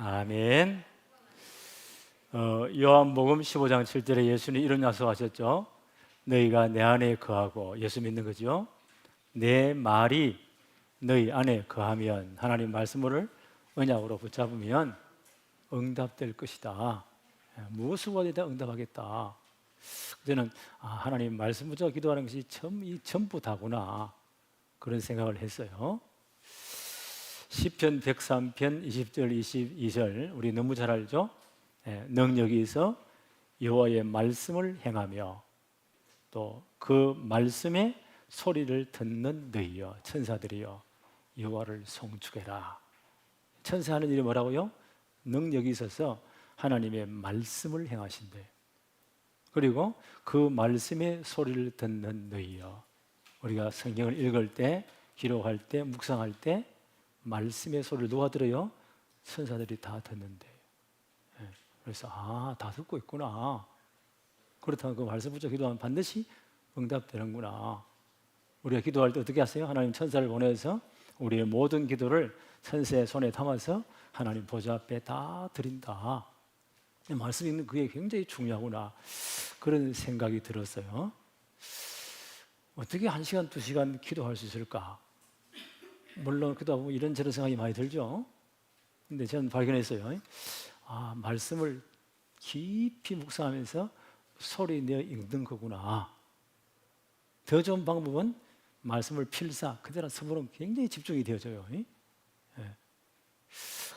아멘. 요한복음 15장 7절에 예수님 이런 약속하셨죠. 너희가 내 안에 거하고, 예수 믿는 거죠. 내 말이 너희 안에 거하면, 하나님 말씀을 언약으로 붙잡으면 응답될 것이다. 무엇을 구하든 응답하겠다. 저는 하나님 말씀 붙잡고 기도하는 것이 전부 다구나, 그런 생각을 했어요. 시편 103편 20절 22절 우리 너무 잘 알죠? 능력이 있어 여호와의 말씀을 행하며 또 그 말씀의 소리를 듣는 너희여 천사들이여 여호와를 송축해라. 천사하는 일이 뭐라고요? 능력이 있어서 하나님의 말씀을 행하신대. 그리고 그 말씀의 소리를 듣는 너희여. 우리가 성경을 읽을 때, 기록할 때, 묵상할 때 말씀의 소리를 누가 들어요? 천사들이 다 듣는데. 그래서 다 듣고 있구나. 그렇다면 그 말씀 붙여 기도하면 반드시 응답되는구나. 우리가 기도할 때 어떻게 하세요? 하나님 천사를 보내서 우리의 모든 기도를 천사의 손에 담아서 하나님 보좌 앞에 다 드린다. 말씀 읽는 그게 굉장히 중요하구나, 그런 생각이 들었어요. 어떻게 1시간, 2시간 기도할 수 있을까? 물론 기도하다 보면 이런저런 생각이 많이 들죠. 근데 저는 발견했어요. 말씀을 깊이 묵상하면서 소리 내어 읽는 거구나. 더 좋은 방법은 말씀을 필사 그대로 써보면 굉장히 집중이 되어져요.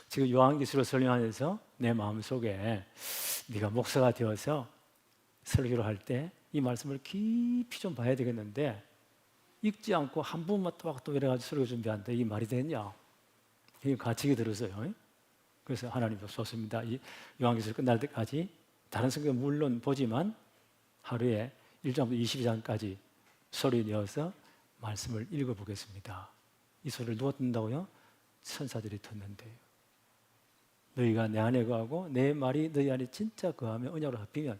지금 요한계시록 설명하면서 내 마음속에 네가 목사가 되어서 설교를 할 때 이 말씀을 깊이 좀 봐야 되겠는데 읽지 않고 한 부분만 또 이래가지고 설교 준비한다, 이 말이 되냐? 이게 가치가 들었어요. 그래서 하나님도 좋습니다. 이 요한계시록 끝날 때까지 다른 성경 물론 보지만 하루에 1장부터 22장까지 소리 내어서 말씀을 읽어보겠습니다. 이 소리를 누가 듣는다고요? 천사들이 듣는데요. 너희가 내 안에 거하고 내 말이 너희 안에 진짜 거하며 언약으로 합히면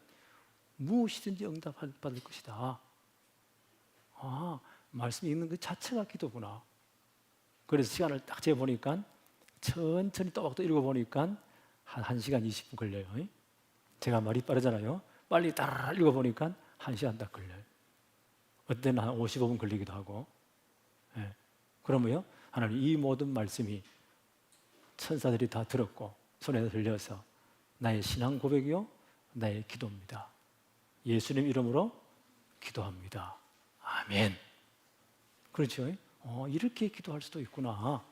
무엇이든지 응답받을 것이다. 말씀 읽는 것 자체가 기도구나. 그래서 시간을 딱 재보니까 천천히 또박또 읽어보니까 한 1시간 20분 걸려요. 제가 말이 빠르잖아요. 빨리 따라 읽어보니까 1시간 딱 걸려요. 어떤 때는 한 55분 걸리기도 하고. 그러면요, 하나님 이 모든 말씀이 천사들이 다 들었고 손에 들려서 나의 신앙 고백이요 나의 기도입니다. 예수님 이름으로 기도합니다. 아멘. 그렇죠? 이렇게 기도할 수도 있구나.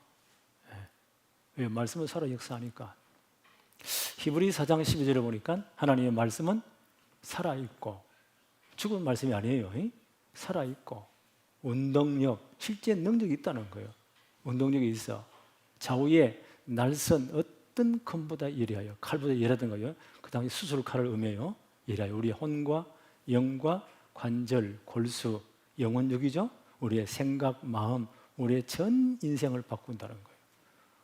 왜? 말씀은 살아 역사하니까. 히브리 4장 12절에 보니까 하나님의 말씀은 살아있고, 죽은 말씀이 아니에요. 살아있고 운동력, 실제 능력이 있다는 거예요. 운동력이 있어 좌우에 날선 어떤 검보다 예리하여, 칼보다 예리하던 거예요. 그 당시 수술칼을 음해요. 예리하여 우리의 혼과 영과 관절, 골수, 영혼력이죠. 우리의 생각, 마음, 우리의 전 인생을 바꾼다는 거예요.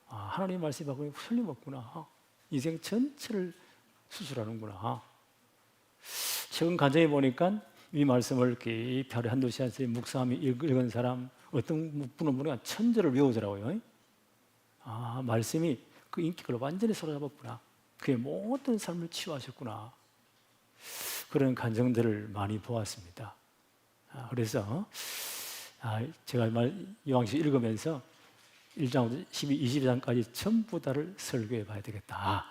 하나님 말씀이 바꾸면 틀림없구나. 인생 전체를 수술하는구나. 최근 간증해 보니까 이 말씀을 깊이 하루에 한두 시간씩 묵상하며 읽은 사람, 어떤 분은 보니까 천절을 외우더라고요. 말씀이 그 인격을 완전히 사로잡았구나. 그의 모든 삶을 치유하셨구나. 그런 간증들을 많이 보았습니다. 그래서 제가 요한계시록 읽으면서 1장부터 22장까지 전부 다를 설교해 봐야 되겠다.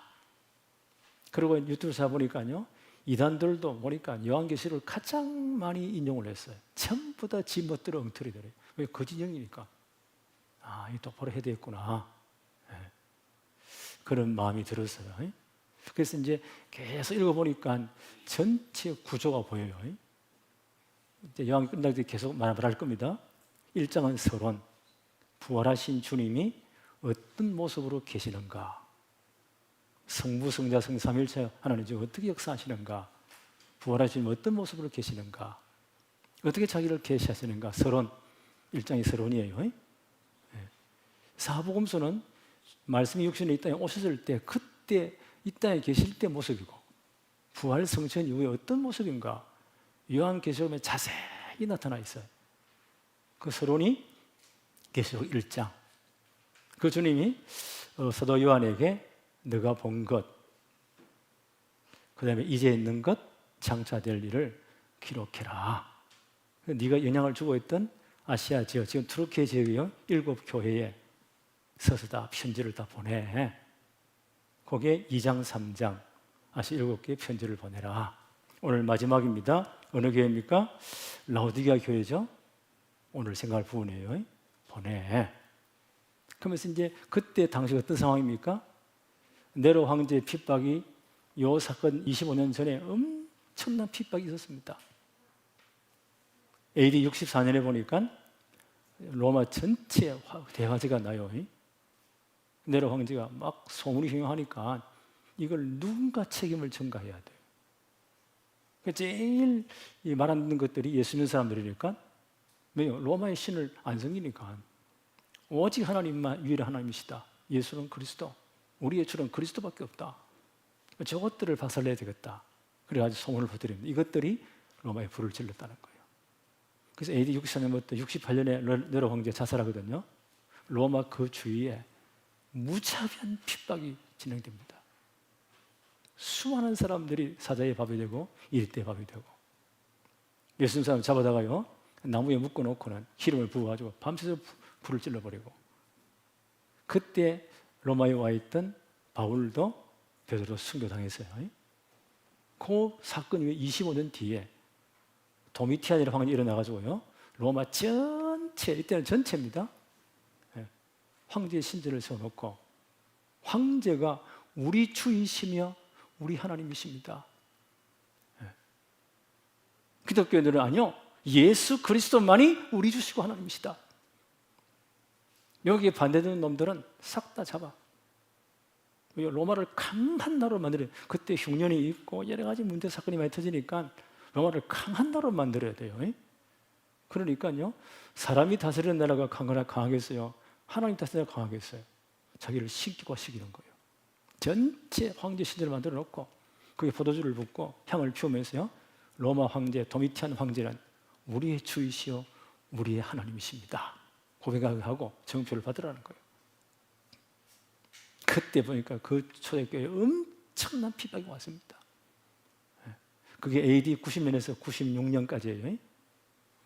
그리고 유튜브에서 보니까요, 이단들도 보니까 요한계시록을 가장 많이 인용을 했어요. 전부 다 지 멋대로 엉터리더래요. 왜? 거짓 영이니까. 이 똑바로 해야 되겠구나. 그런 마음이 들었어요. 그래서 이제 계속 읽어보니까 전체 구조가 보여요. 이제 요한 끝날 때 계속 말할 겁니다. 1장은 서론, 부활하신 주님이 어떤 모습으로 계시는가, 성부, 성자, 성삼일체 하나님 지금 어떻게 역사하시는가, 부활하신 주님 어떤 모습으로 계시는가, 어떻게 자기를 계시하시는가. 서론, 1장이 서론이에요. 사복음서는 말씀이 육신에 이 땅에 오셨을 때, 그때 이 땅에 계실 때 모습이고, 부활 성천 이후에 어떤 모습인가 요한계시록에 자세히 나타나 있어요. 그 서론이 계시록 1장. 그 주님이 사도 요한에게 네가 본 것, 그 다음에 이제 있는 것, 장차 될 일을 기록해라. 네가 영향을 주고 있던 아시아 지역, 지금 투르키예 지역이요, 7교회에 서서 다 편지를 다 보내. 거기에 2장, 3장, 아시아 7개의 편지를 보내라. 오늘 마지막입니다. 어느 교회입니까? 라오디게아 교회죠. 오늘 생각할 부분이에요. 보내. 그러면서 이제 그때 당시 어떤 상황입니까? 네로 황제의 핍박이 요 사건 25년 전에 엄청난 핍박이 있었습니다. AD 64년에 보니까 로마 전체에 대화제가 나요. 네로 황제가 막 소문이 흉흉하니까 이걸 누군가 책임을 전가해야 돼요. 제일 말 안 듣는 것들이 예수 믿는 사람들이니까, 왜요? 로마의 신을 안 섬기니까. 오직 하나님만 유일한 하나님이시다. 예수는 그리스도. 우리의 주는 그리스도밖에 없다. 저것들을 박살내야 되겠다. 그래가지고 소문을 퍼뜨립니다. 이것들이 로마에 불을 질렀다는 거예요. 그래서 AD 64년부터 68년에 네로 황제 자살하거든요. 로마 그 주위에 무차별 핍박이 진행됩니다. 수많은 사람들이 사자의 밥이 되고 일대의 밥이 되고, 예수 믿는 사람 잡아다가요 나무에 묶어놓고는 기름을 부어가지고 밤새서 불을 찔러버리고, 그때 로마에 와 있던 바울도 베드로 순교당했어요. 그 사건 이후에 25년 뒤에 도미티안이라는 황제가 일어나가지고요 로마 전체, 이때는 전체입니다. 황제의 신전을 세워놓고 황제가 우리 주이시며 우리 하나님이십니다. 기독교인들은 아니요, 예수 그리스도만이 우리 주시고 하나님이시다. 여기에 반대되는 놈들은 싹 다 잡아. 로마를 강한 나라로 만들어요. 그때 흉년이 있고 여러 가지 문제 사건이 많이 터지니까 로마를 강한 나라로 만들어야 돼요. 그러니까요, 사람이 다스리는 나라가 강하겠어요? 하나님 다스리는 나라가 강하겠어요? 자기를 신기고 시기는 거예요. 전체 황제 신전을 만들어 놓고 거기에 포도주를 붓고 향을 피우면서요, 로마 황제 도미티안 황제는 우리의 주이시요 우리의 하나님이십니다 고백하고 정표를 받으라는 거예요. 그때 보니까 그 초대교회에 엄청난 핍박이 왔습니다. 그게 AD 90년에서 96년까지예요.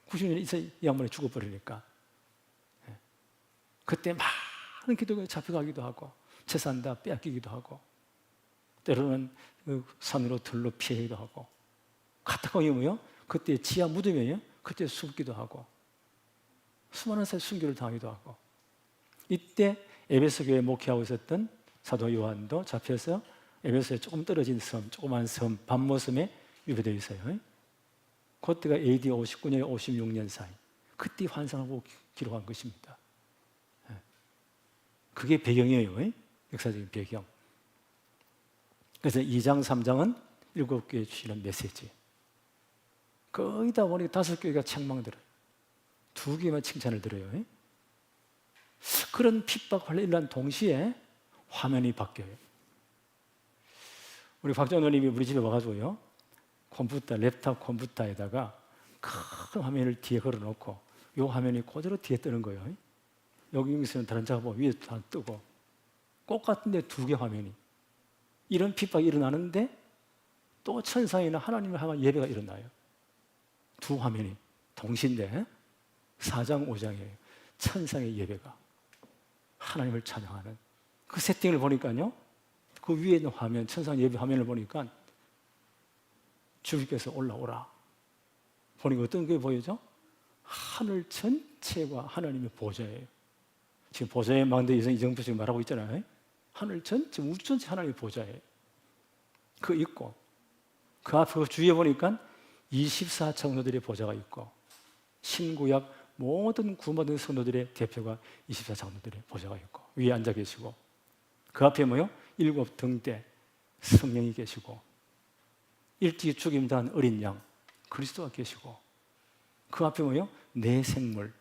90년에 있어 이 양반이 죽어버리니까. 그때 많은 기독교에 잡혀가기도 하고 재산 다 빼앗기기도 하고, 때로는 그 산으로 들로 피하기도 하고, 카타콤이 뭐요? 그때 지하 무덤이에요. 그때 숨기도 하고, 수많은 사람이 순교를 당하기도 하고, 이때 에베소 교회에 목회하고 있었던 사도 요한도 잡혀서 에베소에 조금 떨어진 섬, 조그만 섬 밤모섬에 유배되어 있어요. 그때가 AD 59년, 56년 사이, 그때 환상하고 기록한 것입니다. 그게 배경이에요. 역사적인 배경. 그래서 2장, 3장은 7교회에 주시는 메시지. 거의 다 보니까 5교회가 책망들어요. 2교회만 칭찬을 들어요. 그런 핍박 환란이 일어난 동시에 화면이 바뀌어요. 우리 박정호님이 우리 집에 와가지고요, 컴퓨터, 랩탑 컴퓨터에다가 큰 화면을 뒤에 걸어놓고 이 화면이 그대로 뒤에 뜨는 거예요. 여기서는 다른 작업 위에 다 뜨고, 똑같은데 2개 화면이. 이런 핍박이 일어나는데 또 천상이나 하나님을 향한 예배가 일어나요. 2 화면이 동시인데 4장, 5장이에요. 천상의 예배가, 하나님을 찬양하는 그 세팅을 보니까요, 그 위에 있는 화면, 천상 예배 화면을 보니까 주님께서 올라오라. 보니까 어떤 게 보이죠? 하늘 전체가 하나님의 보좌예요. 지금 보좌에 망대 이정표 지금 말하고 있잖아요. 하늘 전체, 우주 전체 하나님의 보좌예요. 그 있고, 그 앞에 그 주위에 보니까 24장로들의 보좌가 있고, 신구약 모든 구원받은 성도들의 대표가 24장로들의 보좌가 있고, 위에 앉아 계시고, 그 앞에 뭐요? 7 등대 성령이 계시고, 일찍 죽임 당한 어린 양 그리스도가 계시고, 그 앞에 뭐요? 내 생물,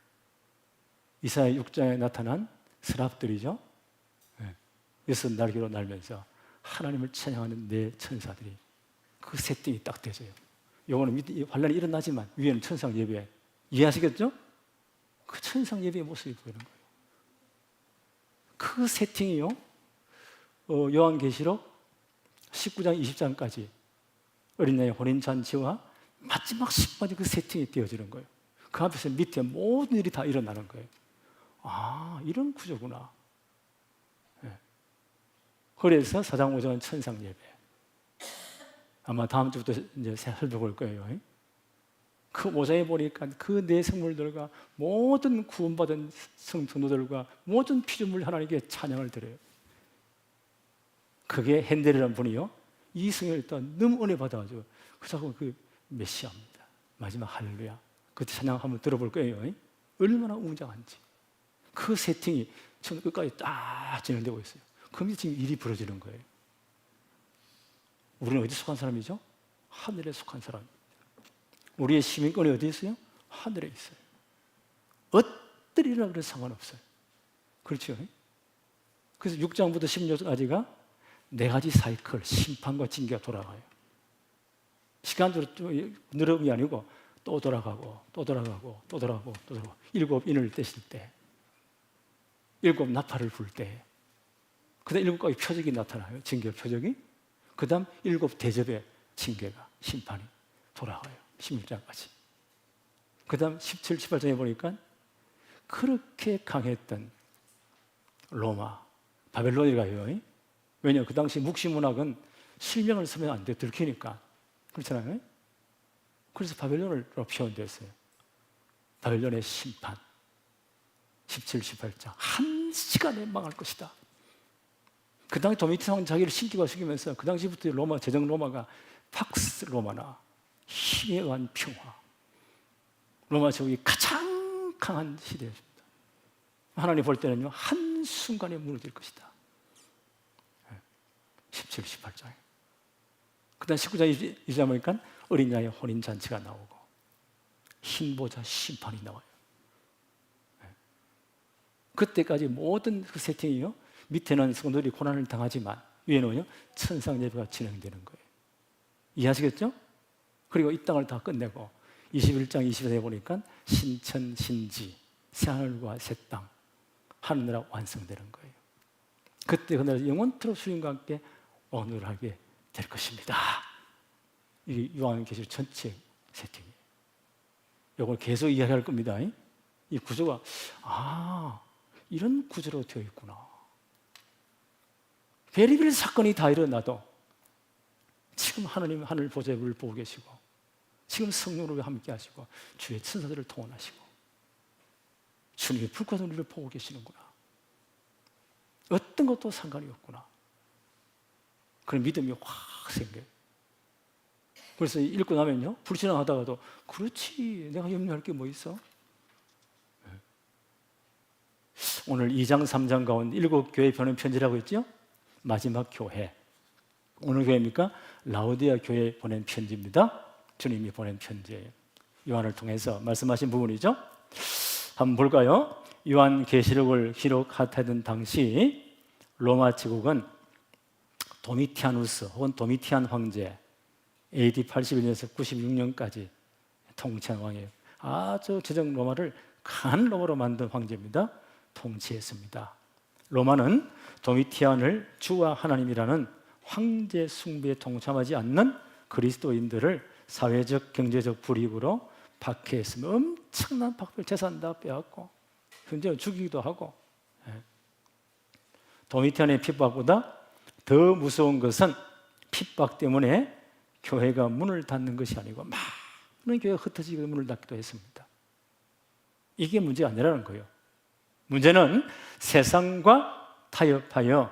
이사야 6장에 나타난 스랍들이죠. 6날개로 날면서 하나님을 찬양하는 내 천사들이, 그 세팅이 딱 되져요. 요거는 환란이 일어나지만 위에는 천상 예배, 이해하시겠죠? 그 천상 예배의 모습이 보이는 거예요. 그 세팅이요, 요한계시록 19장, 20장까지 어린 양의 혼인잔치와 마지막 10번째 그 세팅이 되어지는 거예요. 그 앞에서 밑에 모든 일이 다 일어나는 거예요. 아, 이런 구조구나. 네. 그래서 4장 5장은 천상 예배. 아마 다음 주부터 이제 살펴볼 거예요. 그 5장에 보니까 그 네 성물들과 모든 구원받은 성도들과 모든 피조물 하나님께 찬양을 드려요. 그게 핸델이라는 분이요, 이 성을 일단 너무 은혜 받아가지고 그 메시아입니다. 마지막 할렐루야. 그때 찬양 한번 들어볼 거예요. 얼마나 웅장한지. 그 세팅이 처음 끝까지 딱 진행되고 있어요. 그럼 지금 일이 벌어지는 거예요. 우리는 어디 속한 사람이죠? 하늘에 속한 사람입니다. 우리의 시민권이 어디 있어요? 하늘에 있어요. 어떠리라 그래도 상관없어요. 그렇죠? 그래서 6장부터 16장까지가 네 가지 사이클, 심판과 징계가 돌아가요. 시간적으로 늘어가는 게 아니고 또 돌아가고 또 돌아가고 또 돌아가고 또 돌아가고, 7 인을 떼실 때, 7 나팔을 불 때, 그 다음 7 가지 표적이 나타나요. 징계 표적이. 그 다음 7 대접의 징계가, 심판이 돌아가요. 16장까지. 그 다음 17, 18장에 보니까 그렇게 강했던 로마, 바벨론이 가요. 왜냐, 그 당시 묵시문학은 실명을 쓰면 안 돼, 들키니까. 그렇잖아요. 그래서 바벨론으로 표현됐어요. 바벨론의 심판. 17, 18장. 한 시간에 망할 것이다. 그 당시 도미티안 왕 자기를 신기가 숙이면서 그 당시부터 로마, 제정 로마가 팍스 로마나 힘에 의한 평화. 로마 제국이 가장 강한 시대였습니다. 하나님 볼 때는요, 한순간에 무너질 것이다. 17, 18장에. 그 다음 19장 20장 보니까 어린 양의 혼인잔치가 나오고 흰보자 심판이 나와요. 그때까지 모든 그 세팅이요, 밑에는 성도들이 고난을 당하지만 위에는요, 천상 예배가 진행되는 거예요. 이해하시겠죠? 그리고 이 땅을 다 끝내고 21장 20절에 보니까 신천 신지, 새하늘과 새 땅, 하늘나라 완성되는 거예요. 그때 그 나라 영원토록 주님과 함께 오늘하게 될 것입니다. 이 요한계시록 전체 세팅이에요. 이걸 계속 이야기할 겁니다. 이 구조가, 아, 이런 구조로 되어 있구나. 별의별 사건이 다 일어나도 지금 하나님 하늘 보좌를 보고 계시고, 지금 성령으로 함께 하시고, 주의 천사들을 통원하시고, 주님의 불꽃 우리를 보고 계시는구나. 어떤 것도 상관이 없구나. 그런 믿음이 확 생겨요. 그래서 읽고 나면요, 불신앙하다가도, 그렇지, 내가 염려할 게 뭐 있어? 오늘 2장, 3장 가운데 7교회 보낸 편지라고 했죠? 마지막 교회. 어느 교회입니까? 라오디아 교회에 보낸 편지입니다. 주님이 보낸 편지예요. 요한을 통해서 말씀하신 부분이죠. 한번 볼까요? 요한계시록을 기록하던 당시 로마 제국은 도미티아누스 혹은 도미티안 황제, AD 81년에서 96년까지 통치한 왕이에요. 아주 제정 로마를 강한 로마로 만든 황제입니다. 통치했습니다. 로마는 도미티안을 주와 하나님이라는 황제 숭배에 동참하지 않는 그리스도인들을 사회적, 경제적 불이익으로 박해했으며 엄청난 박벌, 재산 다 빼앗고 현재 죽이기도 하고. 도미티안의 핍박보다 더 무서운 것은 핍박 때문에 교회가 문을 닫는 것이 아니고 많은 교회가 흩어지고 문을 닫기도 했습니다. 이게 문제가 아니라는 거예요. 문제는 세상과 타협하여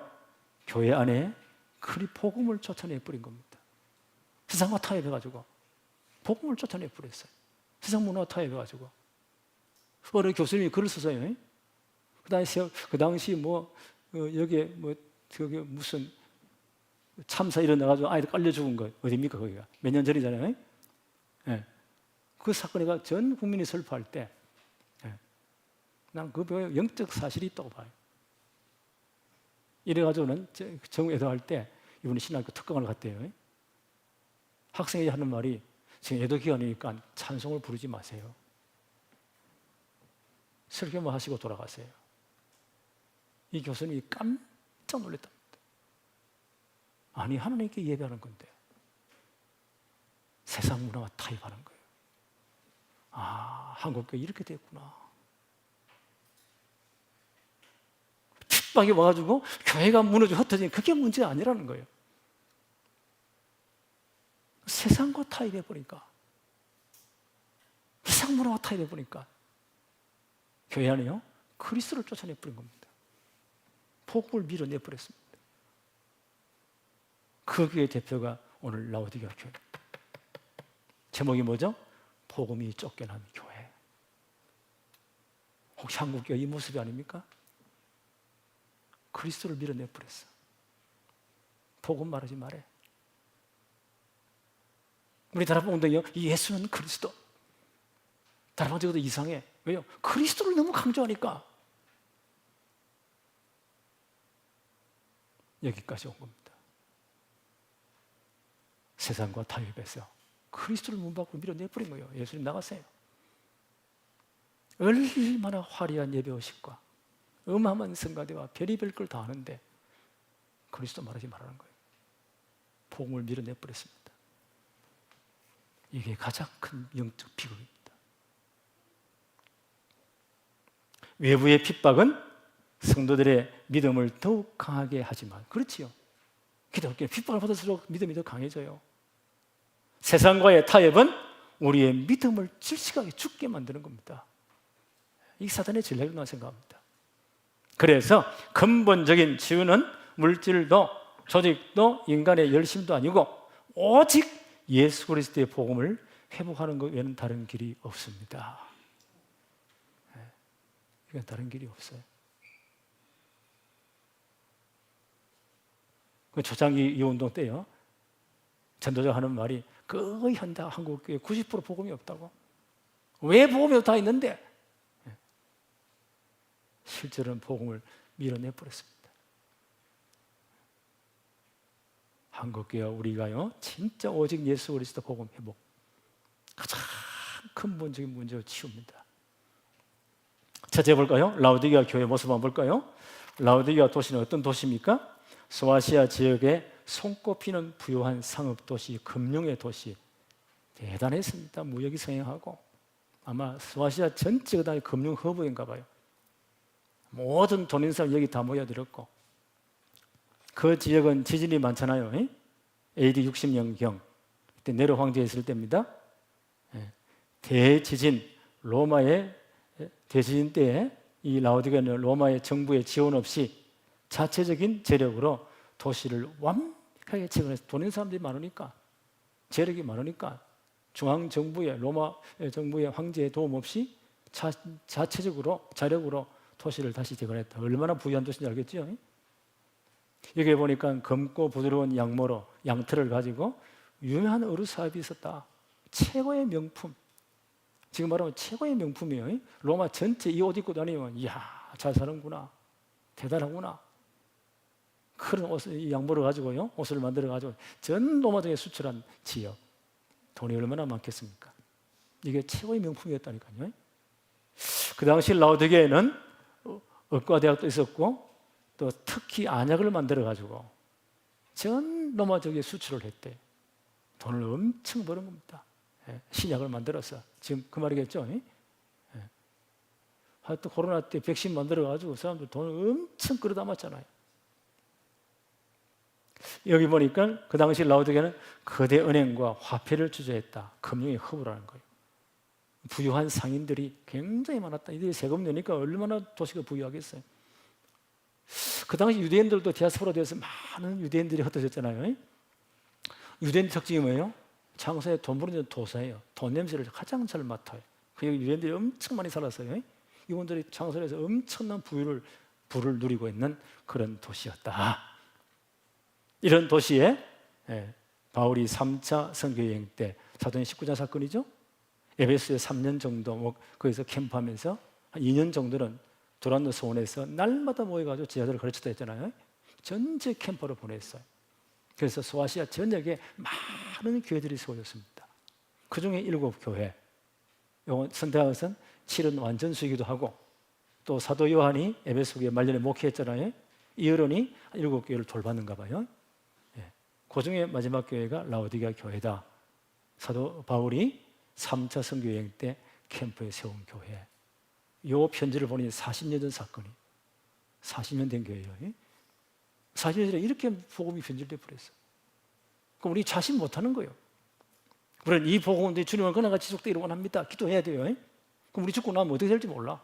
교회 안에 그리 복음을 쫓아내버린 겁니다. 세상과 타협해가지고 복음을 쫓아내버렸어요. 세상 문화와 타협해가지고. 어느 교수님이 글을 썼어요. 그 당시 여기에 저기 무슨 참사 일어나가지고 아이들 깔려 죽은 거 어디입니까? 거기가 몇 년 전이잖아요. 네. 그 사건이 전 국민이 슬퍼할 때, 난 그 배우에 영적 사실이 있다고 봐요. 이래가지고는 정애도할 때 이분이 신학교 특강을 갔대요. 학생이 하는 말이, 지금 애도 기간이니까 찬송을 부르지 마세요. 설교만 하시고 돌아가세요. 이 교수님이 깜짝 놀랐답니다. 아니, 하나님께 예배하는 건데 세상 문화와 타협하는 거예요. 아, 한국교회 이렇게 됐구나. 핍박이 와가지고 교회가 무너지고 흩어진 그게 문제가 아니라는 거예요. 세상과 타협해보니까, 세상 문화와 타협해보니까 교회 안에요 그리스도를 쫓아내버린 겁니다. 복음을 밀어내버렸습니다. 그 교회 대표가 오늘 라오디게아 교회. 제목이 뭐죠? 복음이 쫓겨난 교회. 혹시 한국교회 이 모습이 아닙니까? 그리스도를 밀어내버렸어. 복음 말하지 말해. 우리 다락방도 예수는 그리스도. 다락방 적어도 이상해. 왜요? 그리스도를 너무 강조하니까. 여기까지 온 겁니다. 세상과 타협해서 그리스도를 문 밖으로 밀어내버린 거예요. 예수님 나가세요. 얼마나 화려한 예배의식과 어마어마한 성가대와 별의별 걸 다 하는데 그리스도 말하지 말라는 거예요. 복음을 밀어내버렸습니다. 이게 가장 큰 영적 비극입니다. 외부의 핍박은 성도들의 믿음을 더욱 강하게 하지만, 그렇지요. 기도할 때 핍박을 받을수록 믿음이 더 강해져요. 세상과의 타협은 우리의 믿음을 질식하게 죽게 만드는 겁니다. 이 사단의 전략이라고 생각합니다. 그래서 근본적인 치유는 물질도 조직도 인간의 열심도 아니고 오직 예수 그리스도의 복음을 회복하는 것 외에는 다른 길이 없습니다. 이건 다른 길이 없어요. 그 초창기 이운동 때요, 전도자 하는 말이 거의 현대 한국교회 90% 복음이 없다고. 왜 복음이 다 있는데? 실제로는 복음을 밀어내버렸습니다. 한국교회 우리가요 진짜 오직 예수 그리스도 복음 회복 가장 근본적인 문제를 치웁니다. 첫째 볼까요? 라오디게아 교회 모습 한번 볼까요? 라오디게아 도시는 어떤 도시입니까? 소아시아 지역에 손꼽히는 부유한 상업도시, 금융의 도시. 대단했습니다. 무역이 성행하고 아마 소아시아 전체가 다 금융 허브인가 봐요. 모든 돈 있는 사람 여기 다 모여들었고, 그 지역은 지진이 많잖아요. AD 60년경 그때 네로 황제 있을 때입니다. 대지진, 로마의 대지진 때에 이 라오디게아는 로마의 정부의 지원 없이 자체적인 재력으로 도시를 완벽하게 재건해서 돈 있는 사람들이 많으니까, 재력이 많으니까 중앙정부의 로마 정부의 황제의 도움 없이 자체적으로 자력으로 도시를 다시 재건했다. 얼마나 부유한 도시인지 알겠죠? 여기 보니까 검고 부드러운 양모로 양털을 가지고 유명한 어루 사업이 있었다. 최고의 명품. 지금 말하면 최고의 명품이에요. 로마 전체 이 옷 입고 다니면 이야 잘 사는구나, 대단하구나. 그런 옷을, 이 양모를 가지고요 옷을 만들어 가지고 전 로마 등에 수출한 지역. 돈이 얼마나 많겠습니까? 이게 최고의 명품이었다니까요. 그 당시 라오디게아에는 의과대학도 있었고 또 특히 안약을 만들어 가지고 전 로마 쪽에 수출을 했대. 돈을 엄청 버는 겁니다. 신약을 만들어서. 지금 그 말이겠죠? 하여튼 코로나 때 백신 만들어 가지고 사람들 돈을 엄청 끌어 담았잖아요. 여기 보니까 그 당시 라오디게아는 거대 은행과 화폐를 주재했다. 금융의 허브라는 거예요. 부유한 상인들이 굉장히 많았다. 이들이 세금 내니까 얼마나 도시가 부유하겠어요. 그 당시 유대인들도 디아스포라 되어서 많은 유대인들이 흩어졌잖아요. 유대인 특징이 뭐예요? 장사에 돈 버는 도사예요. 돈 냄새를 가장 잘 맡아요. 그 유대인들이 엄청 많이 살았어요. 이분들이 장사를 해서 엄청난 부를 누리고 있는 그런 도시였다. 이런 도시에 바울이 3차 선교여행 때 사도행 19장 사건이죠. 에베소에 3년 정도 거기서 캠프하면서 한 2년 정도는 두란노 소원에서 날마다 모여가지고 제자들을 가르쳤다 했잖아요. 전체 캠프로 보냈어요. 그래서 소아시아 전역에 많은 교회들이 세워졌습니다. 그 중에 7교회. 선대학은 7은 완전수이기도 하고, 또 사도 요한이 에베소교회 말년에 목회했잖아요. 이 어른이 7교회를 돌봤는가 봐요. 그 중에 마지막 교회가 라오디게아 교회다. 사도 바울이 3차 선교 여행 때 캠프에 세운 교회. 이 편지를 보니 40년 전 사건이 40년 된 교회예요. 40년 전에 이렇게 복음이 변질돼 버렸어. 그럼 우리 자신 못하는 거예요. 우리는 이 복음은 주님을 그나가 지속되기를 원합니다. 기도해야 돼요. 그럼 우리 죽고 나면 어떻게 될지 몰라.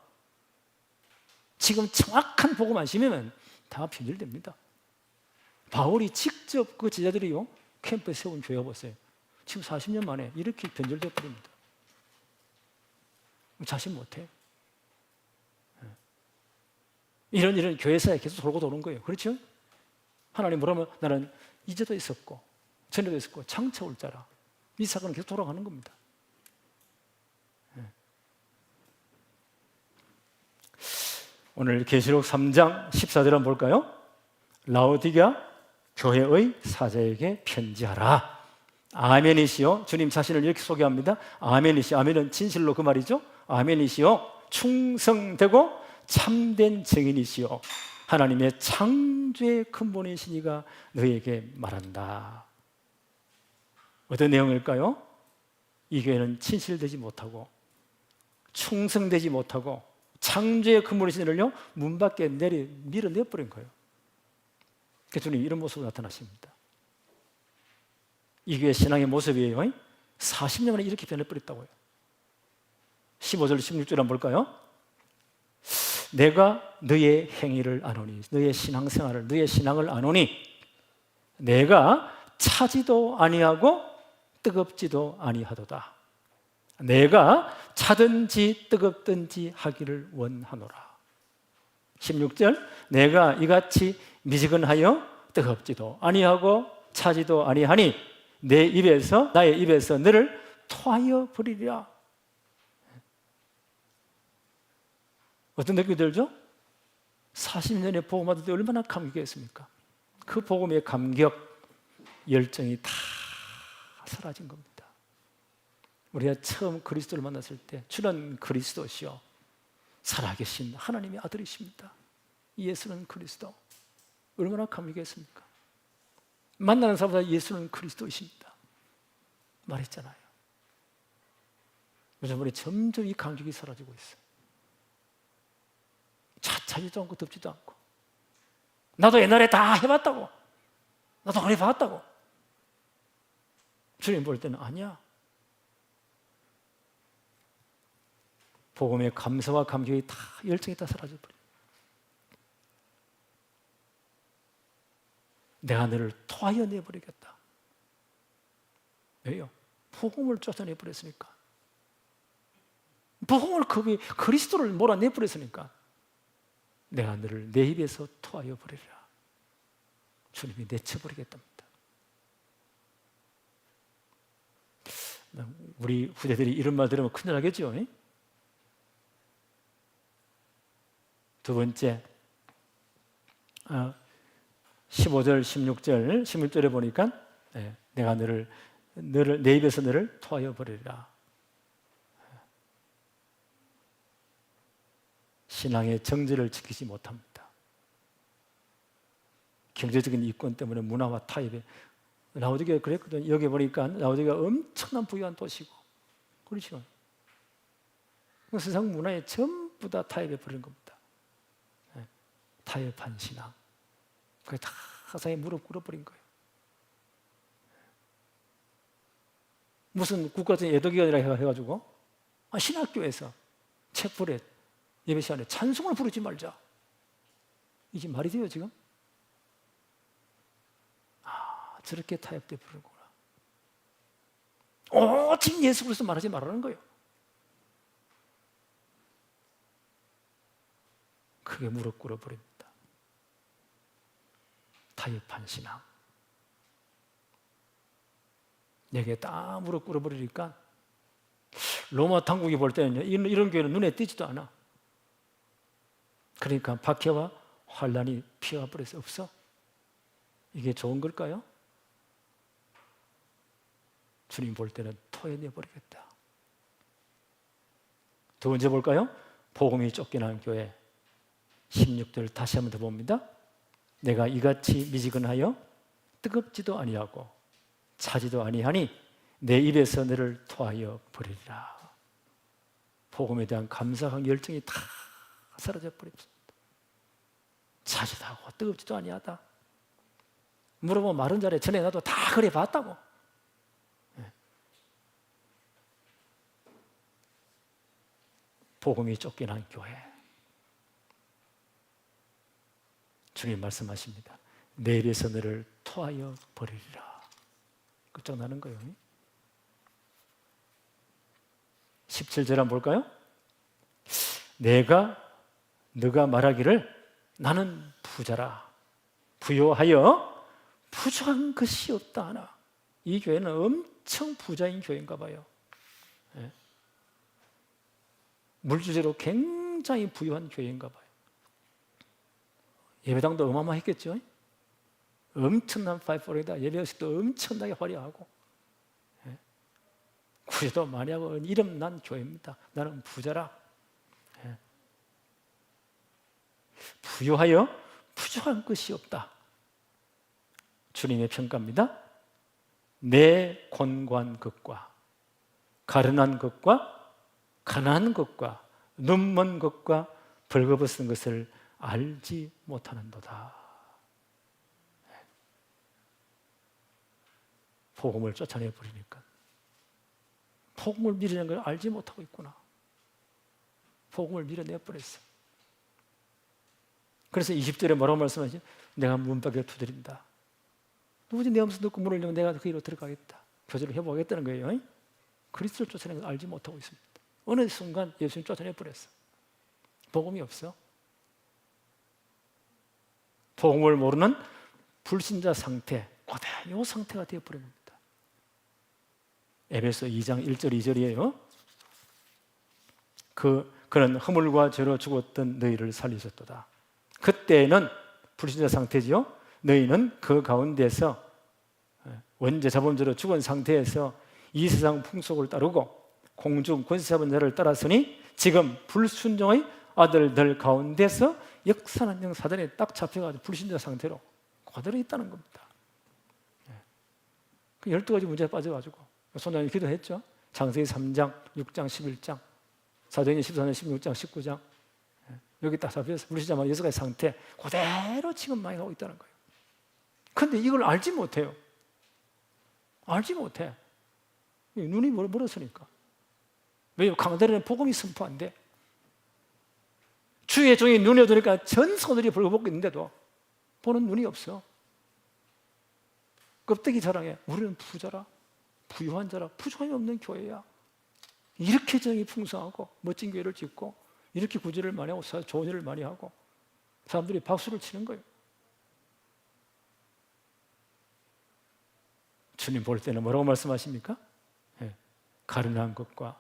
지금 정확한 복음 안 심으면 다 변질됩니다. 바울이 직접 그 제자들이요 캠프에 세운 교회가 보세요. 지금 40년 만에 이렇게 변질돼 버립니다. 자신 못해. 이런 교회사에 계속 돌고 도는 거예요. 그렇죠? 하나님 뭐라면 나는 이제도 있었고 전에도 있었고 장차 올 자라. 이 사건은 계속 돌아가는 겁니다. 오늘 계시록 3장 14절 한번 볼까요? 라오디게아 교회의 사자에게 편지하라. 아멘이시요. 주님 자신을 이렇게 소개합니다. 아멘이시요. 아멘은 진실로 그 말이죠. 아멘이시요. 충성되고 참된 증인이시요. 하나님의 창조의 근본이시니가 너에게 말한다. 어떤 내용일까요? 이 교회는 진실되지 못하고 충성되지 못하고 창조의 근본이신 이를요 문 밖에 밀어내버린 거예요. 그래서 주님 이런 모습으로 나타나십니다. 이 교회 신앙의 모습이에요. 40년 만에 이렇게 변해버렸다고요. 15절 16절 한번 볼까요? 내가 너의 행위를 아노니, 너의 신앙생활을, 너의 신앙을 아노니 내가 차지도 아니하고 뜨겁지도 아니하도다. 내가 차든지 뜨겁든지 하기를 원하노라. 16절 내가 이같이 미지근하여 뜨겁지도 아니하고 차지도 아니하니 나의 입에서 너를 토하여 버리리라. 어떤 느낌이 들죠? 40년의 복음 받을 때 얼마나 감격했습니까? 그 복음의 감격, 열정이 다 사라진 겁니다. 우리가 처음 그리스도를 만났을 때 주는 그리스도시요 살아계신 하나님의 아들이십니다. 예수는 그리스도. 얼마나 감격했습니까? 만나는 사람보다 예수는 그리스도이십니다. 말했잖아요. 요즘 우리 점점 이 감격이 사라지고 있어요. 차지도 않고 덥지도 않고 나도 옛날에 다 해봤다고 나도 그래 봤다고 주님 볼 때는 아니야. 복음의 감사와 감격이 다 열정이 다 사라져버려. 내가 너를 토하여 내버리겠다. 왜요? 복음을 쫓아내버렸으니까. 복음을 그리스도를 몰아내버렸으니까 내가 너를 내 입에서 토하여 버리리라. 주님이 내쳐버리겠답니다. 우리 후대들이 이런 말 들으면 큰일 나겠죠? 두 번째 15절, 16절에 보니까 내가 내 입에서 너를 토하여 버리리라. 신앙의 정절을 지키지 못합니다. 경제적인 이권 때문에 문화와 타협에 라오디게가 그랬거든요. 여기 보니까 라오디게가 엄청난 부유한 도시고 그렇죠. 세상 문화에 전부 다 타협해 버린 겁니다. 타협한 신앙. 그게 다 사상에 무릎 꿇어버린 거예요. 무슨 국가적인 애도기간이라 해가지고 신학교에서 채플에 예배 시간에 찬송을 부르지 말자. 이게 말이 돼요 지금? 저렇게 타협돼 부르는구나. 오직 예수 그리스도 말하지 말라는 거예요. 크게 무릎 꿇어버립니다. 타협한 신앙. 내게 딱 무릎 꿇어버리니까 로마 당국이 볼 때는 이런 교회는 눈에 띄지도 않아. 그러니까 박해와 환란이 피어가 버려서 없어. 이게 좋은 걸까요? 주님 볼 때는 토해내버리겠다. 두 번째 볼까요? 복음이 쫓겨난 교회 16절 다시 한번 더 봅니다. 내가 이같이 미지근하여 뜨겁지도 아니하고 차지도 아니하니 내 입에서 너를 토하여 버리리라. 복음에 대한 감사한 열정이 다 사라져 버렸습니다. 차지도 하고 뜨겁지도 아니하다. 물어보면 마른 자리에 전에 나도 다 그래 봤다고. 복음이 쫓겨난 교회. 주님 말씀하십니다. 내 입에서 너를 토하여 버리리라. 끝장나는 거예요. 17절 한번 볼까요? 너가 말하기를 나는 부자라 부요하여 부족한 것이 없다 하나. 이 교회는 엄청 부자인 교회인가 봐요. 물질적으로 굉장히 부유한 교회인가 봐요. 예배당도 어마어마했겠죠. 엄청난 파이프로에다 예배식도 엄청나게 화려하고 구제도 많이 하고 이름 난 교회입니다. 나는 부자라. 부유하여 부족한 것이 없다. 주님의 평가입니다. 내 곤고한 것과 가련한 것과 가난한 것과 눈먼 것과 벌거벗은 것을 알지 못하는도다. 복음을 쫓아내버리니까 복음을 밀어낸 걸 알지 못하고 있구나. 복음을 밀어내버렸어. 그래서 20절에 뭐라고 말씀하시죠? 내가 문 밖에 두드린다. 누구지 내 음성 듣고 문을 열면 내가 그 길로 들어가겠다. 교제를 해보겠다는 거예요. 그리스도를 쫓아내는 걸 알지 못하고 있습니다. 어느 순간 예수님 쫓아내버렸어. 복음이 없어. 복음을 모르는 불신자 상태, 그대로 이 상태가 되어버린 겁니다. 에베소 2장 1절 2절이에요. 그는 허물과 죄로 죽었던 너희를 살리셨도다. 그때는 불신자 상태지요. 너희는 그 가운데서 원죄 자범죄로 죽은 상태에서 이 세상 풍속을 따르고 공중 권세 잡은 자를 따랐으니 지금 불순종의 아들들 가운데서 역사는 사단에 딱 잡혀가지고 불신자 상태로 그대로 있다는 겁니다. 그 12가지 문제에 빠져가지고 소년이 기도했죠. 창세기 3장, 6장, 11장, 사도행전 14장, 16장, 19장 여기 딱 잡혀서 불신자만 6가지 상태 그대로 지금 많이 가고 있다는 거예요. 그런데 이걸 알지 못해요. 알지 못해. 눈이 멀었으니까. 왜요? 강단에는 복음이 선포 안 돼. 주의 종이 눈에 오니까 전 손들이 벌거벗고 있는데도 보는 눈이 없어. 껍데기 자랑해. 우리는 부자라, 부유한 자라, 부족함이 없는 교회야. 이렇게 정이 풍성하고 멋진 교회를 짓고 이렇게 구제를 많이 하고 좋은 일을 많이 하고 사람들이 박수를 치는 거예요. 주님 볼 때는 뭐라고 말씀하십니까? 가련한 것과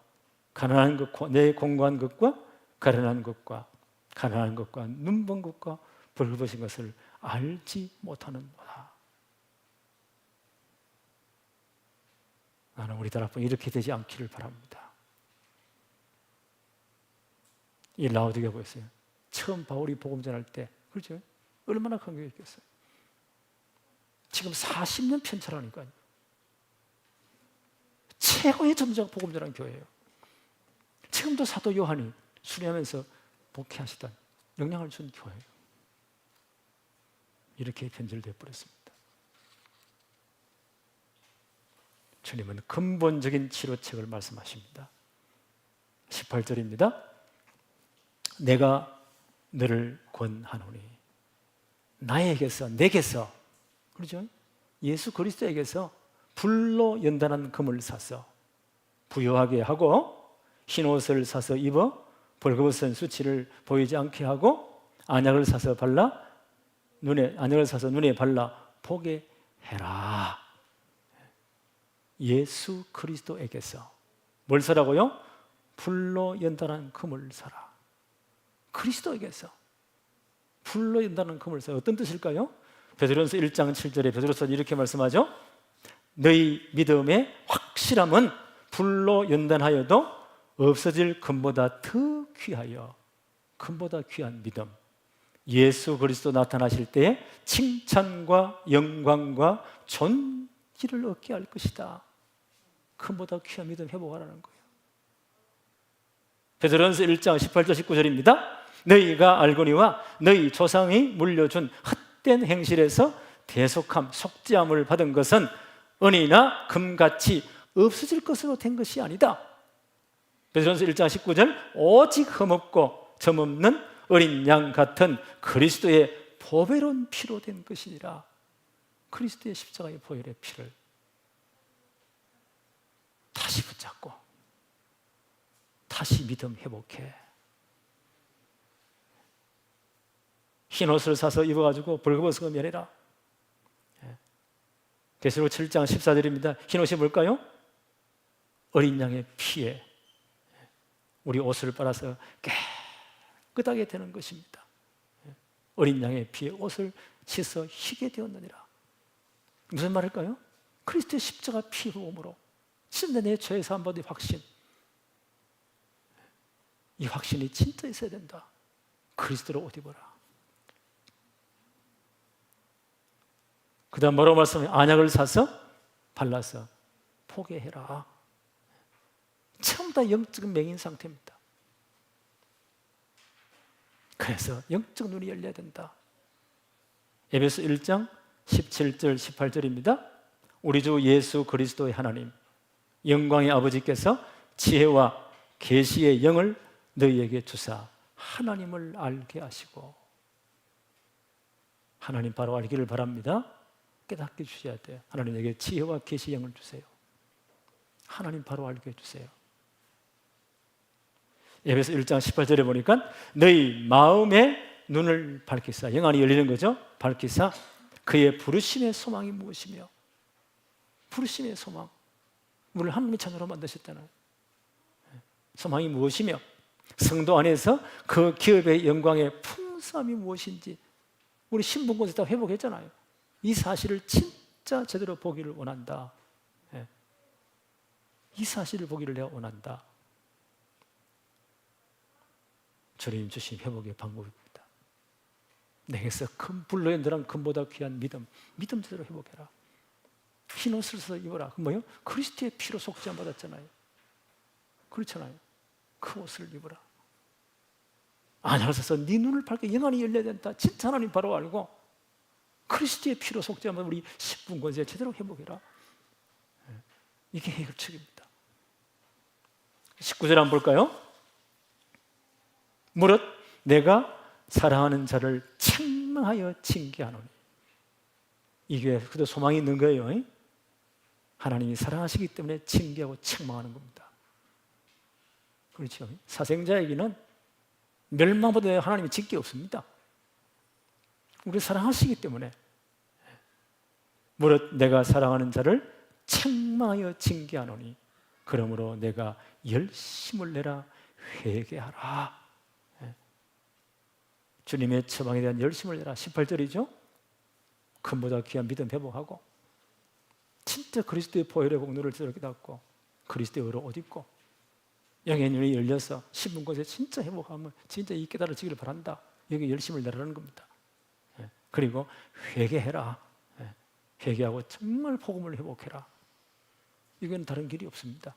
가난한 것과 내 공고한 것과 가련한 것과 가난한 것과 눈먼 것과 벌거벗은 것을 알지 못하는도다. 나는 우리들 앞으로 이렇게 되지 않기를 바랍니다. 이 라오디게아 보였어요. 처음 바울이 복음 전할 때 그렇죠? 얼마나 감격했겠어요. 지금 40년 편차라니까요. 최고의 점장 복음 전하는 교회예요. 지금도 사도 요한이 순회하면서 목회하시던 영향을 준 교회예요. 이렇게 변질되어 버렸습니다. 주님은 근본적인 치료책을 말씀하십니다. 18절입니다. 내가 너를 권하노니 나에게서 내게서 그렇죠? 예수 그리스도에게서 불로 연단한 금을 사서 부요하게 하고 흰옷을 사서 입어 벌거벗은 수치를 보이지 않게 하고 안약을 사서 눈에 발라 보게 해라. 예수 그리스도에게서 뭘 사라고요? 불로 연단한 금을 사라. 그리스도에게서 불로 연단한 금을 사라. 어떤 뜻일까요? 베드로전서 1장 7절에 베드로서 이렇게 말씀하죠. 너희 믿음의 확실함은 불로 연단하여도 없어질 금보다 더 귀하여 금보다 귀한 믿음 예수 그리스도 나타나실 때에 칭찬과 영광과 존귀를 얻게 할 것이다. 큰보다 귀한 믿음 회복하라는 거예요. 베드로전서 1장 18절 19절입니다. 너희가 알거니와 너희 조상이 물려준 헛된 행실에서 대속함, 속죄함을 받은 것은 은이나 금같이 없어질 것으로 된 것이 아니다. 베드로전서 1장 19절 오직 흠없고 점없는 어린 양 같은 그리스도의 보배로운 피로 된 것이니라. 그리스도의 십자가의 보혈의 피를 다시 붙잡고 다시 믿음 회복해. 흰 옷을 사서 입어가지고 벌거벗은 거 면해라. 계시록 7장 14절입니다. 흰 옷이 뭘까요? 어린 양의 피에 우리 옷을 빨아서 깨끗하게 되는 것입니다. 어린 양의 피에 옷을 씻어 희게 되었느니라. 무슨 말일까요? 그리스도의 십자가 피 후음으로 진짜 내 죄의 사함받은 확신, 이 확신이 진짜 있어야 된다. 그리스도로 옷 입어라. 그 다음 뭐라고 말씀해요? 안약을 사서 발라서 포개해라. 전부 다 영적 맹인 상태입니다. 그래서 영적 눈이 열려야 된다. 에베소 1장 17절 18절입니다. 우리 주 예수 그리스도의 하나님 영광의 아버지께서 지혜와 계시의 영을 너희에게 주사 하나님을 알게 하시고, 하나님 바로 알기를 바랍니다. 깨닫게 주셔야 돼요. 하나님에게 지혜와 계시의 영을 주세요. 하나님 바로 알게 해주세요. 에베소 1장 18절에 보니까 너희 마음의 눈을 밝히사, 영안이 열리는 거죠. 밝히사 그의 부르심의 소망이 무엇이며, 부르심의 소망, 우리를 하나님의 자녀로 만드셨잖아요. 소망이 무엇이며 성도 안에서 그 기업의 영광의 풍성함이 무엇인지 우리 신분권에서 다 회복했잖아요. 이 사실을 진짜 제대로 보기를 원한다. 이 사실을 보기를 내가 원한다. 주님 주신 회복의 방법입니다. 내게서 큰 불로 연들한 금보다 귀한 믿음 제대로 회복해라. 흰 옷을 써 입어라. 그 뭐예요? 그리스도의 피로 속죄함 받았잖아요. 그렇잖아요. 그 옷을 입어라. 안약을 써서 네 눈을 밝게 영안이 열려야 된다. 진짜 하나님 바로 알고 그리스도의 피로 속죄함 받은 우리 10분 권세 제대로 회복해라. 이게 해결책입니다. 19절 한번 볼까요? 무릇 내가 사랑하는 자를 책망하여 징계하노니. 이게 그래도 소망이 있는 거예요. 하나님이 사랑하시기 때문에 징계하고 책망하는 겁니다. 그렇죠? 사생자에게는 멸망보다 하나님이 징계 없습니다. 우리 사랑하시기 때문에. 무릇 내가 사랑하는 자를 책망하여 징계하노니 그러므로 내가 열심을 내라 회개하라. 주님의 처방에 대한 열심을 내라. 18절이죠. 금보다 귀한 믿음 회복하고 진짜 그리스도의 보혈의 공로를 제대로 깨닫고 그리스도의 의로 옷 입고 영의 눈이 열려서 10분 곳에 진짜 회복하면 진짜 이 깨달아지기를 바란다. 여기 열심을 내라는 겁니다. 그리고 회개해라. 회개하고 정말 복음을 회복해라. 이건 다른 길이 없습니다.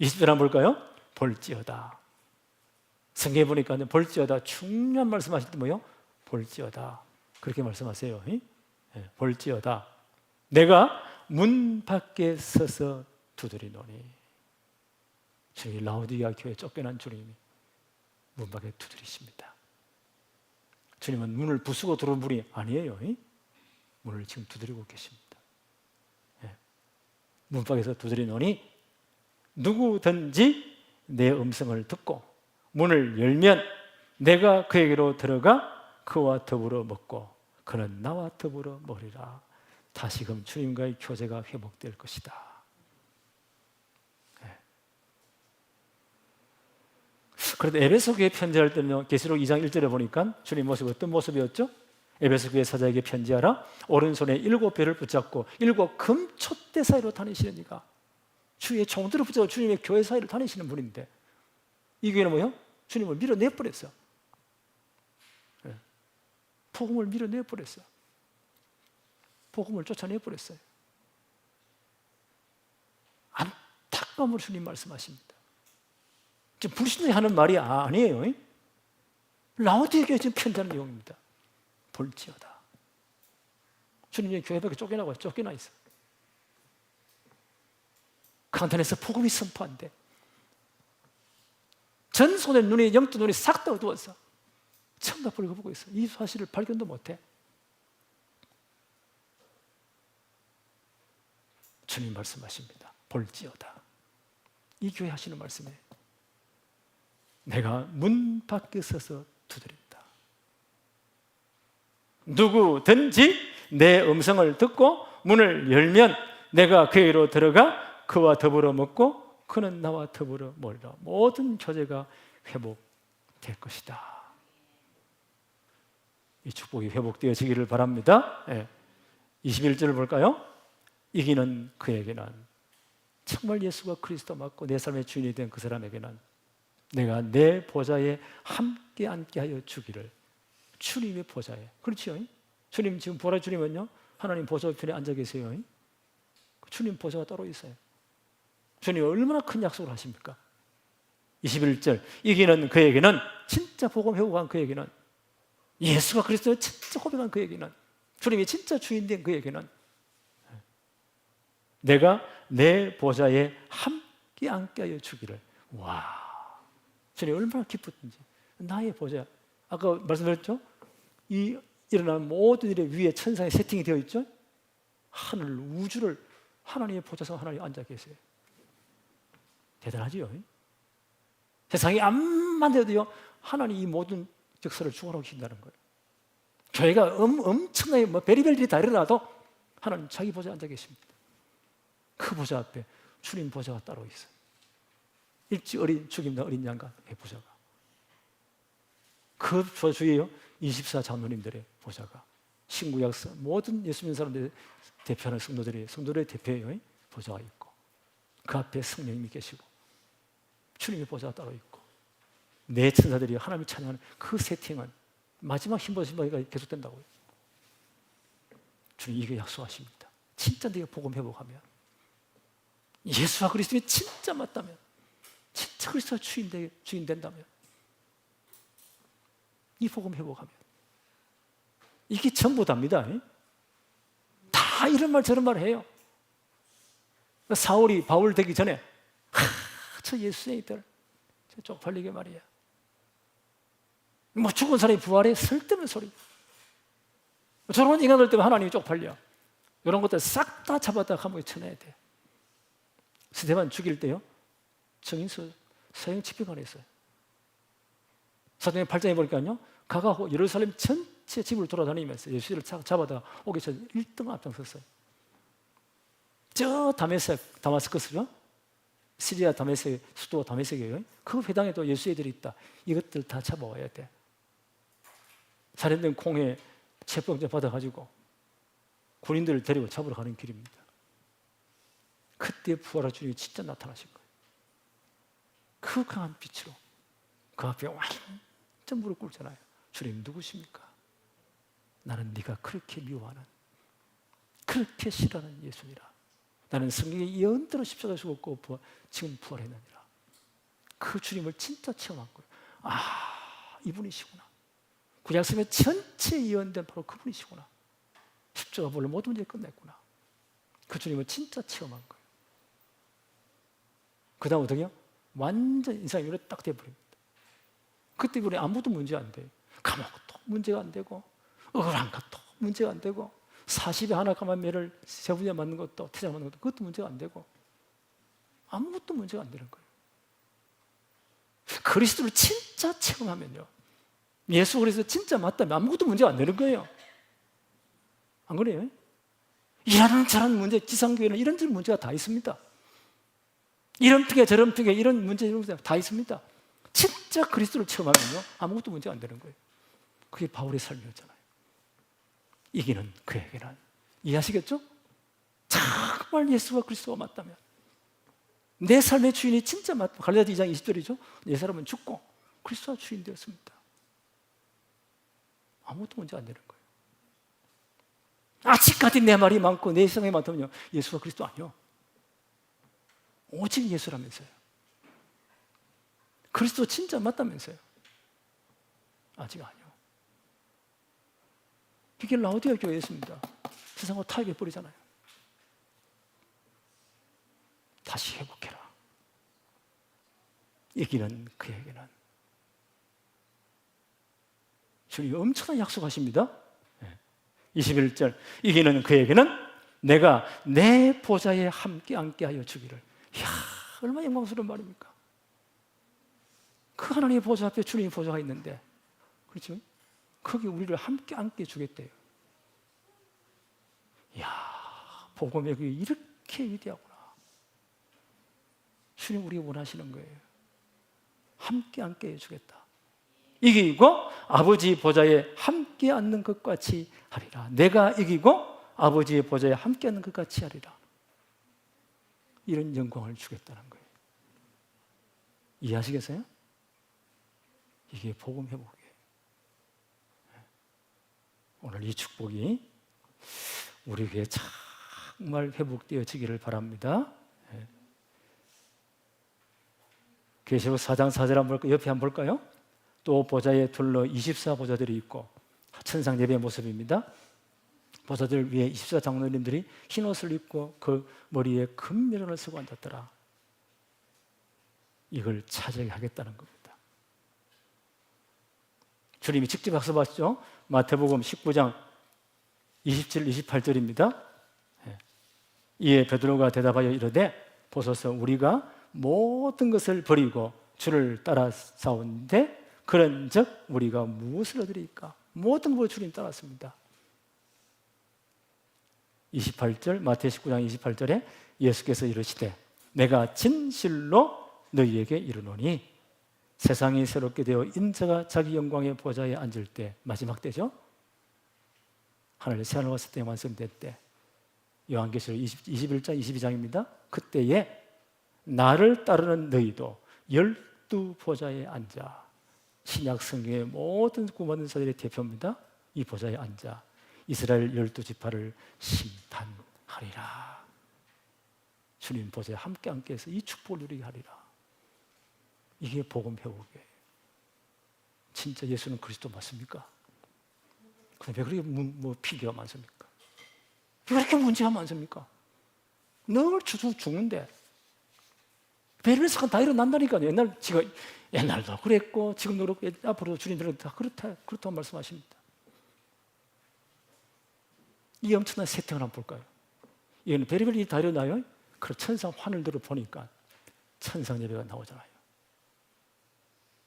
20절 한번 볼까요? 볼지어다. 성경에 보니까 볼지어다 중요한 말씀하실 때 뭐요? 볼지어다. 그렇게 말씀하세요. 볼지어다. 내가 문 밖에 서서 두드리노니. 주님 라오디게아 교회 쫓겨난 주님이 문 밖에 두드리십니다. 주님은 문을 부수고 들어온 분이 아니에요. 문을 지금 두드리고 계십니다. 문 밖에서 두드리노니 누구든지 내 음성을 듣고 문을 열면 내가 그에게로 들어가 그와 더불어 먹고 그는 나와 더불어 먹으리라. 다시금 주님과의 교제가 회복될 것이다. 그런데 에베소 교회 편지할 때는 계시록 2장 1절에 보니까 주님 모습이 어떤 모습이었죠? 에베소 교회 사자에게 편지하라. 오른손에 7배를 붙잡고 7 금촛대 사이로 다니시는 이가 주의 종들을 붙잡고 주님의 교회 사이를 다니시는 분인데 이 교회는 뭐예요? 주님을 밀어내버렸어요. 복음을 밀어내버렸어요. 복음을 쫓아내버렸어요. 안타까움으로 주님 말씀하십니다. 지금 불신자에 하는 말이 아니에요. 라오디게에 지금 편지하는 내용입니다. 볼지어다. 주님이 교회 밖에 쫓겨나 있어. 강단에서 복음이 선포한대. 전손의 눈이, 영적 눈이 싹 다 어두워서 청답을 보고 있어. 이 사실을 발견도 못해. 주님 말씀하십니다. 볼지어다. 이 교회 하시는 말씀이에요. 내가 문 밖에 서서 두드린다. 누구든지 내 음성을 듣고 문을 열면 내가 그에게로 들어가 그와 더불어 먹고 그는 나와 더불어 먹으리라. 모든 교제가 회복될 것이다. 이 축복이 회복되어지기를 바랍니다. 21절을 볼까요? 이기는 그에게는, 정말 예수가 그리스도 맞고 내 삶의 주인이 된 그 사람에게는 내가 내 보좌에 함께 앉게 하여 주기를. 주님의 보좌에. 그렇죠? 주님 지금 보라 주님은요, 하나님 보좌 편에 앉아 계세요. 주님 보좌가 따로 있어요. 주님이 얼마나 큰 약속을 하십니까? 21절, 이기는 그에게는, 진짜 복음 회복한 그에게는, 예수가 그리스도를 진짜 고백한 그에게는, 주님이 진짜 주인 된 그에게는 내가 내 보좌에 함께 앉게 하여 주기를. 와, 주님 얼마나 기쁘든지. 나의 보좌, 아까 말씀드렸죠? 이 일어나는 모든 일의 위에 천상에 세팅이 되어 있죠? 하늘, 우주를 하나님의 보좌상 하나님 앉아 계세요. 대단하지요? 세상이 암만 돼도요, 하나님 이 모든 역사를 주관하고 계신다는 거예요. 교회가 엄청나게 베리벨 일이 다 일어나도 하나님 자기 보좌에 앉아 계십니다. 그 보좌 앞에 주님 보좌가 따로 있어요. 일찍 죽임나 어린 양과 보좌가. 그 주위에요, 24장로님들의 보좌가, 신구약 모든 예수 믿는 사람들의 대표하는 성도들의 대표예요. 보좌가 있고, 그 앞에 성령님이 계시고, 주님의 보좌가 따로 있고, 내 천사들이 하나님을 찬양하는 그 세팅은 마지막 힘보시기가 계속된다고요. 주님 이게 약속하십니다. 진짜 네가 복음 회복하면, 예수와 그리스도가 진짜 맞다면, 진짜 그리스도가 주인 된다면, 이 복음 회복하면 이게 전부 답니다. 다 이런 말 저런 말 해요. 사울이 바울 되기 전에 저 예수쟁이들 저 쪽팔리게 말이야. 뭐 죽은 사람이 부활해 쓸데없는 소리. 저런 인간들 때문에 하나님이 쪽팔려. 이런 것들 싹 다 잡았다 감옥에 쳐내야 돼. 스데반 죽일 때요, 정인수 서형 집행관에 있어요. 사도행 8장에 보니까요, 가가고 예루살렘 전체 집을 돌아다니면서 예수를 잡아다 오기 전에 1등 앞장섰어요. 저 다마스커스죠? 시리아 다메섹, 수도 다메섹이에요. 그 회당에도 예수 애들이 있다. 이것들 다 잡아와야 돼. 살인된 콩에 체포영장 받아가지고 군인들을 데리고 잡으러 가는 길입니다. 그때 부활할 주님이 진짜 나타나신 거예요. 그 강한 빛으로 그 앞에 완전 무릎 꿇잖아요. 주님 누구십니까? 나는 네가 그렇게 미워하는, 그렇게 싫어하는 예수니라. 나는 성경에 예언대로 십자가에 죽었고 지금 부활했느니라. 그 주님을 진짜 체험한 거예요. 아, 이분이시구나. 구약성경 전체 예언된 바로 그분이시구나. 십자가 벌로 모든 문제 끝냈구나. 그 주님을 진짜 체험한 거예요. 그 다음 어떻게요? 완전 인상이 이렇게 딱 돼버립니다. 그때 우리 아무도 문제 안 돼요. 감옥도 문제가 안 되고, 억울한 것도 문제가 안 되고, 40에 하나 감한 매를 세 분야 맞는 것도, 태장 맞는 것도, 그것도 문제가 안 되고, 아무것도 문제가 안 되는 거예요. 그리스도를 진짜 체험하면요, 예수 그리스도 진짜 맞다면 아무것도 문제가 안 되는 거예요. 안 그래요? 이런 저런 문제, 지상교회는 이런 저런 문제가 다 있습니다. 이런 핑계 저런 핑계, 이런 문제 이런 문제 다 있습니다. 진짜 그리스도를 체험하면요, 아무것도 문제가 안 되는 거예요. 그게 바울의 삶이었잖아요. 이기는 그에게는, 이해하시겠죠? 정말 예수와 그리스도가 맞다면, 내 삶의 주인이 진짜 맞다면, 갈라디아 2장 20절이죠. 내 사람은 죽고 그리스도가 주인 되었습니다. 아무것도 문제 안 되는 거예요. 아직까지 내 말이 많고 내 생각이 많다면요, 예수가 그리스도 아니요. 오직 예수라면서요. 그리스도 진짜 맞다면서요. 아직 아니요. 이게 라오디가 교회였습니다. 세상과 타협해 버리잖아요. 다시 회복해라. 이기는 그에게는. 주님이 엄청난 약속하십니다. 21절, 이기는 그에게는 내가 내 보좌에 함께 앉게하여 주기를. 이야, 얼마나 영광스러운 말입니까? 그 하나님의 보좌 앞에 주님의 보좌가 있는데, 그렇죠? 거기 우리를 함께 앉게 주겠대요. 이야, 복음의 그게 이렇게 위대하구나. 주님 우리가 원하시는 거예요. 함께 앉게 해주겠다. 이기고 아버지 보좌에 함께 앉는 것 같이 하리라. 내가 이기고 아버지의 보좌에 함께 앉는 것 같이 하리라. 이런 영광을 주겠다는 거예요. 이해하시겠어요? 이게 복음 회복이에요. 오늘 이 축복이 우리에게 정말 회복되어지기를 바랍니다. 계시록 4장 4절 한번 볼까요? 옆에 한번 볼까요? 또 보좌에 둘러 24보좌들이 있고, 천상 예배의 모습입니다. 보좌들 위에 24장로님들이 흰 옷을 입고 그 머리에 금면을 쓰고 앉았더라. 이걸 차지하게 하겠다는 겁니다. 주님이 직접 약속하시죠. 마태복음 19장 27, 28절입니다. 이에 베드로가 대답하여 이르되 보소서 우리가 모든 것을 버리고 주를 따라 싸운데 그런즉 우리가 무엇을 얻으리까? 모든 걸 주님 따랐습니다. 28절 마태 19장 28절에 예수께서 이르시되 내가 진실로 너희에게 이르노니 세상이 새롭게 되어 인자가 자기 영광의 보좌에 앉을 때, 마지막 때죠. 하늘 새하늘 왔을 때 완성될 때, 요한계시록 21장 22장입니다. 그때에 나를 따르는 너희도 12보좌에 앉아, 신약 성경의 모든 구원받은 자들의 대표입니다. 이 보좌에 앉아 이스라엘 12지파를 심판하리라. 주님 보좌에 함께 앉게해서 이 축복을 누리게 하리라. 이게 복음 회복이에요. 진짜 예수는 그리스도 맞습니까? 근데 왜 그렇게 피기가 많습니까? 왜 그렇게 문제가 많습니까? 늘 죽는데 베르사가 다 일어난다니까요. 옛날도 그랬고 지금도 그렇고 앞으로도 주님들은 다 그렇다고 말씀하십니다. 이 엄청난 세팅을 한번 볼까요? 이거는 별의별 일이 다 일어나요. 그 천상 하늘들을 보니까 천상 예배가 나오잖아요.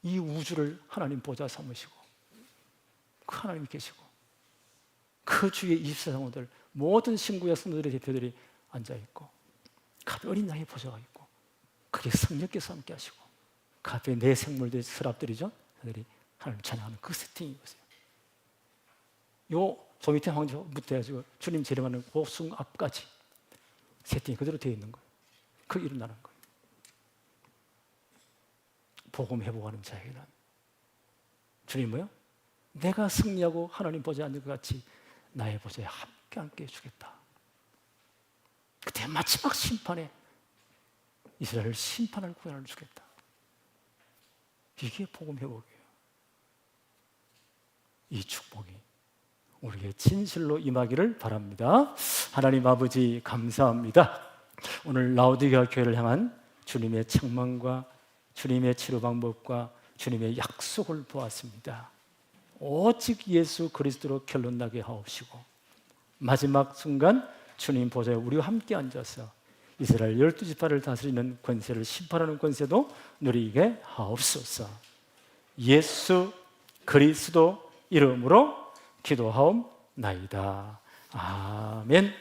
이 우주를 하나님 보좌 삼으시고 그 하나님이 계시고 그 주위에 24장로들 모든 신구약 성도들의 대표들이 앉아있고 그 앞에 어린 양의 보좌가 있고 그게 성령께서 함께 하시고 그 앞에 내 생물들, 서랍들이죠. 그들이 하나님 찬양하는 그 세팅이 있어요. 요 저 밑에 황제부터 해가지고 주님 재림하는 고승 앞까지 세팅이 그대로 되어 있는 거예요. 그게 일어나는 거예요. 복음 회복하는 자에게는 주님 뭐요? 내가 승리하고 하나님 보좌에 앉는 것 같이 나의 보좌에 함께 해주겠다. 그때 마지막 심판에 이스라엘을 심판할 구원을 주겠다. 이게 복음 회복이에요. 이 축복이 우리에게 진실로 임하기를 바랍니다. 하나님 아버지 감사합니다. 오늘 라오디게아 교회를 향한 주님의 책망과 주님의 치료 방법과 주님의 약속을 보았습니다. 오직 예수 그리스도로 결론 나게 하옵시고 마지막 순간 주님 보좌에 우리와 함께 앉아서 이스라엘 12지파를 다스리는 권세를 심판하는 권세도 누리게 하옵소서. 예수 그리스도 이름으로 기도하옵나이다. 아멘.